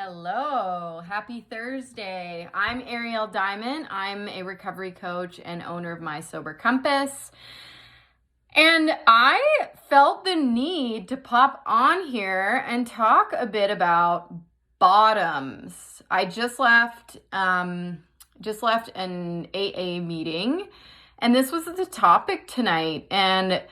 Hello, happy Thursday. I'm Ariel Diamond. I'm a recovery coach and owner of My Sober Compass. And I felt the need to pop on here and talk a bit about bottoms. I just left an AA meeting, and this was the topic tonight. And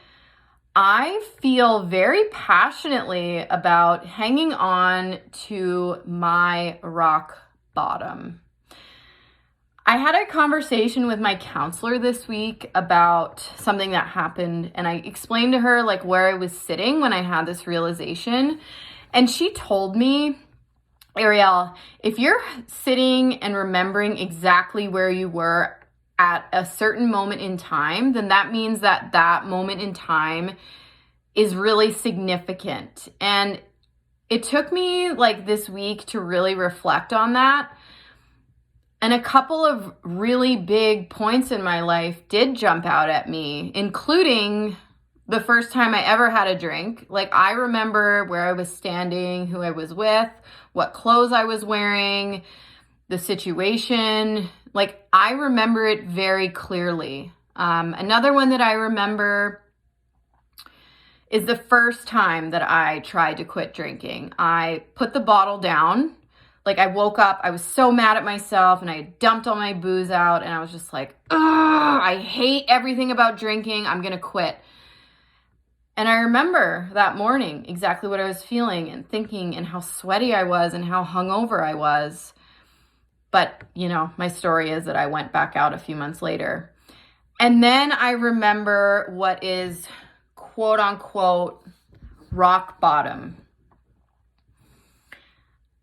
I feel very passionately about hanging on to my rock bottom. I had a conversation with my counselor this week about something that happened, and I explained to her like where I was sitting when I had this realization. And she told me, Ariel, if you're sitting and remembering exactly where you were at a certain moment in time, then that means that that moment in time is really significant. And it took me like this week to really reflect on that. And a couple of really big points in my life did jump out at me, including the first time I ever had a drink. Like, I remember where I was standing, who I was with, what clothes I was wearing, the situation. Like, I remember it very clearly. Another one that I remember is the first time that I tried to quit drinking. I put the bottle down. Like, I woke up, I was so mad at myself, and I dumped all my booze out, and I was just like, ugh, I hate everything about drinking. I'm gonna quit. And I remember that morning exactly what I was feeling and thinking, and how sweaty I was and how hungover I was. But, my story is that I went back out a few months later. And then I remember what is quote unquote rock bottom.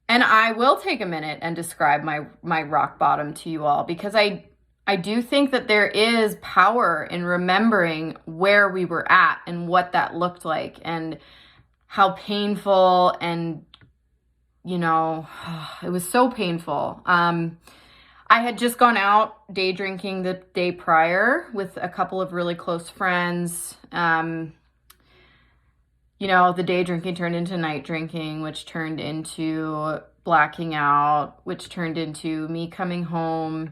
And I will take a minute and describe my rock bottom to you all, because I do think that there is power in remembering where we were at and what that looked like and how painful and it was so painful. I had just gone out day drinking the day prior with a couple of really close friends. The day drinking turned into night drinking, which turned into blacking out, which turned into me coming home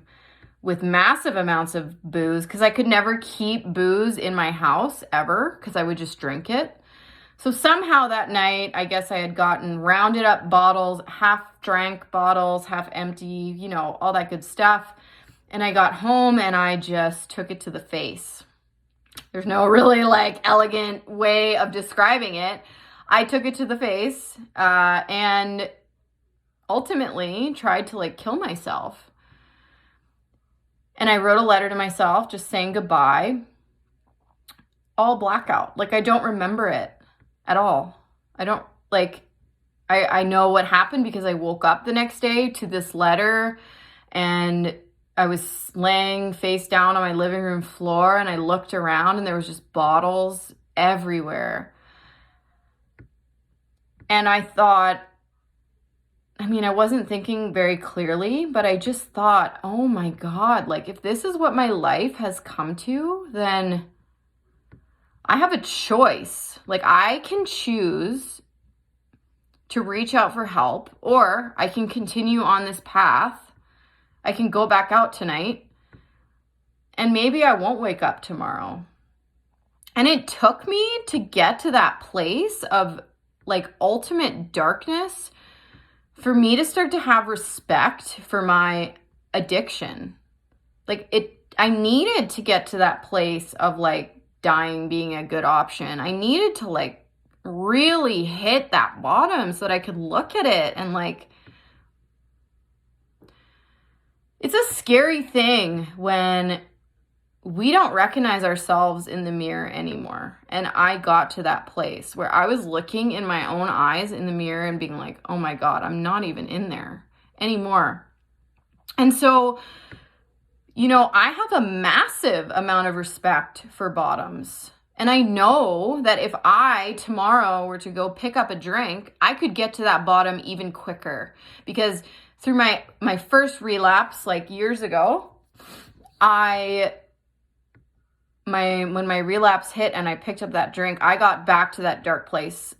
with massive amounts of booze, because I could never keep booze in my house ever, because I would just drink it. So somehow that night, I guess I had gotten rounded up bottles, half drank bottles, half empty, all that good stuff. And I got home and I just took it to the face. There's no really elegant way of describing it. I took it to the face and ultimately tried to kill myself. And I wrote a letter to myself just saying goodbye, all blackout. I don't remember it at all. I don't I know what happened because I woke up the next day to this letter, and I was laying face down on my living room floor, and I looked around and there was just bottles everywhere. And I thought, I wasn't thinking very clearly, but I just thought, oh my God, if this is what my life has come to, then I have a choice. I can choose to reach out for help, or I can continue on this path. I can go back out tonight, and maybe I won't wake up tomorrow. And it took me to get to that place of ultimate darkness for me to start to have respect for my addiction. I needed to get to that place of dying being a good option. I needed to really hit that bottom so that I could look at it and it's a scary thing when we don't recognize ourselves in the mirror anymore. And I got to that place where I was looking in my own eyes in the mirror and being like, oh my God, I'm not even in there anymore. And so, I have a massive amount of respect for bottoms. And I know that if I tomorrow were to go pick up a drink, I could get to that bottom even quicker. Because through my first relapse, years ago, when my relapse hit and I picked up that drink, I got back to that dark place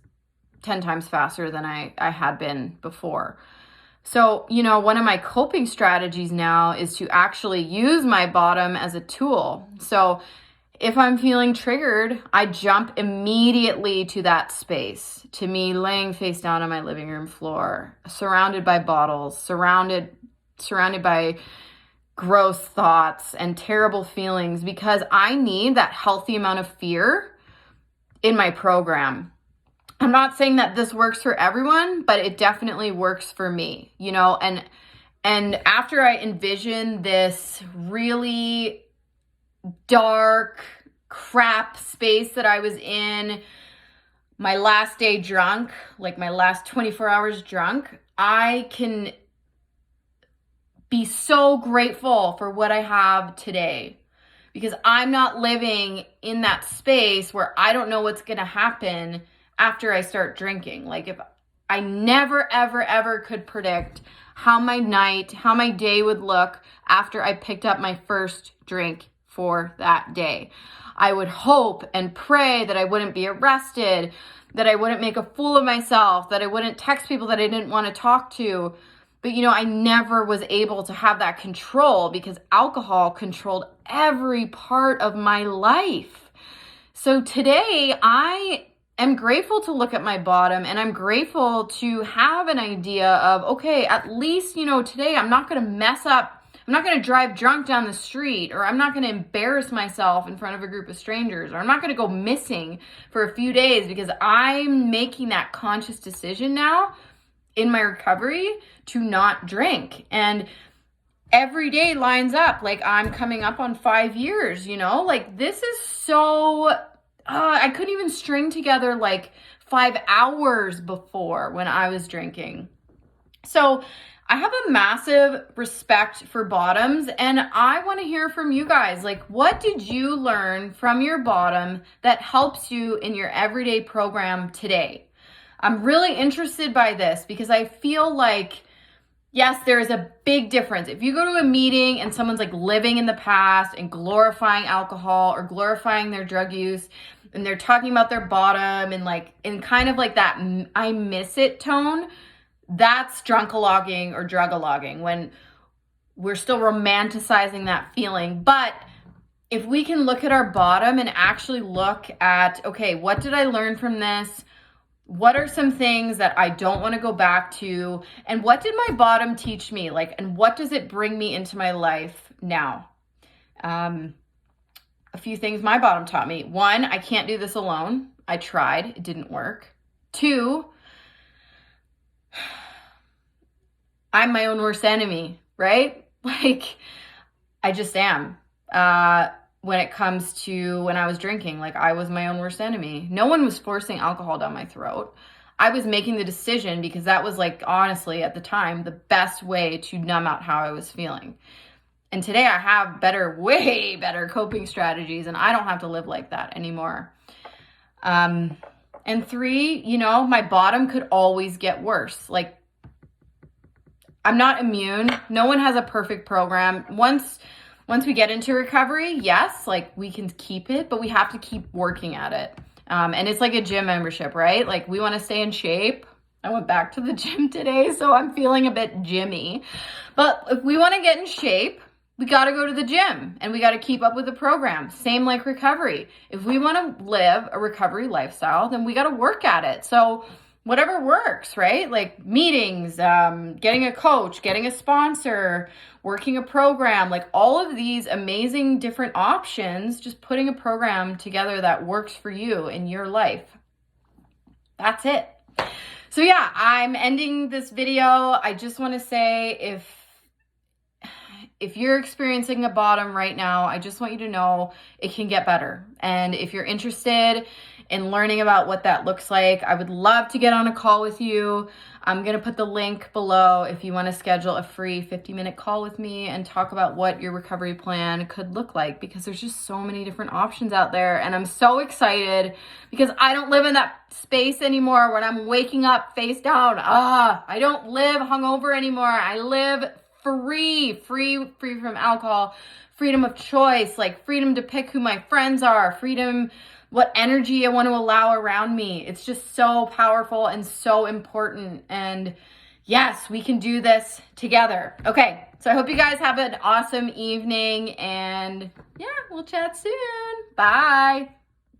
10 times faster than I had been before. So, one of my coping strategies now is to actually use my bottom as a tool. So if I'm feeling triggered, I jump immediately to that space, to me laying face down on my living room floor, surrounded by bottles, surrounded by gross thoughts and terrible feelings, because I need that healthy amount of fear in my program. I'm not saying that this works for everyone, but it definitely works for me, and after I envision this really dark crap space that I was in, my last day drunk, like my last 24 hours drunk, I can be so grateful for what I have today, because I'm not living in that space where I don't know what's going to happen after I start drinking. Like, if I never, ever, ever could predict how my day would look after I picked up my first drink for that day. I would hope and pray that I wouldn't be arrested, that I wouldn't make a fool of myself, that I wouldn't text people that I didn't want to talk to. But, I never was able to have that control because alcohol controlled every part of my life. So today I am grateful to look at my bottom, and I'm grateful to have an idea of, okay, at least, today I'm not going to mess up. I'm not going to drive drunk down the street, or I'm not going to embarrass myself in front of a group of strangers, or I'm not going to go missing for a few days, because I'm making that conscious decision now in my recovery to not drink. And every day lines up. Like, I'm coming up on 5 years, like, this is so, I couldn't even string together like 5 hours before when I was drinking. So I have a massive respect for bottoms, and I want to hear from you guys. Like, what did you learn from your bottom that helps you in your everyday program today? I'm really interested by this, because I feel like, yes, there is a big difference. If you go to a meeting and someone's like living in the past and glorifying alcohol or glorifying their drug use, and they're talking about their bottom and like in kind of like that I miss it tone, that's drunkalogging or drugalogging, when we're still romanticizing that feeling. But if we can look at our bottom and actually look at, okay, what did I learn from this? What are some things that I don't want to go back to? And what did my bottom teach me? Like, and what does it bring me into my life now? A few things my bottom taught me. 1, I can't do this alone. I tried. It didn't work. 2, I'm my own worst enemy, right? Like, I just am. When it comes to when I was drinking, like, I was my own worst enemy. No one was forcing alcohol down my throat. I was making the decision because that was, like, honestly, at the time, the best way to numb out how I was feeling. And today I have way better coping strategies, and I don't have to live like that anymore. And 3, my bottom could always get worse. Like, I'm not immune. No one has a perfect program. Once we get into recovery, yes, like, we can keep it, but we have to keep working at it. And it's like a gym membership, right? Like, we want to stay in shape. I went back to the gym today, so I'm feeling a bit gymmy. But if we want to get in shape, we got to go to the gym, and we got to keep up with the program. Same like recovery. If we want to live a recovery lifestyle, then we got to work at it. So whatever works, right? Like meetings, getting a coach, getting a sponsor, working a program, like all of these amazing different options, just putting a program together that works for you in your life. That's it. So yeah, I'm ending this video. I just want to say, if you're experiencing a bottom right now, I just want you to know it can get better. And if you're interested in learning about what that looks like, I would love to get on a call with you. I'm going to put the link below if you want to schedule a free 50-minute call with me and talk about what your recovery plan could look like, because there's just so many different options out there. And I'm so excited because I don't live in that space anymore when I'm waking up face down. I don't live hungover anymore. I live free from alcohol, freedom of choice, like freedom to pick who my friends are, freedom, what energy I want to allow around me. It's just so powerful and so important. And yes, we can do this together. Okay, so I hope you guys have an awesome evening, and yeah, we'll chat soon. Bye.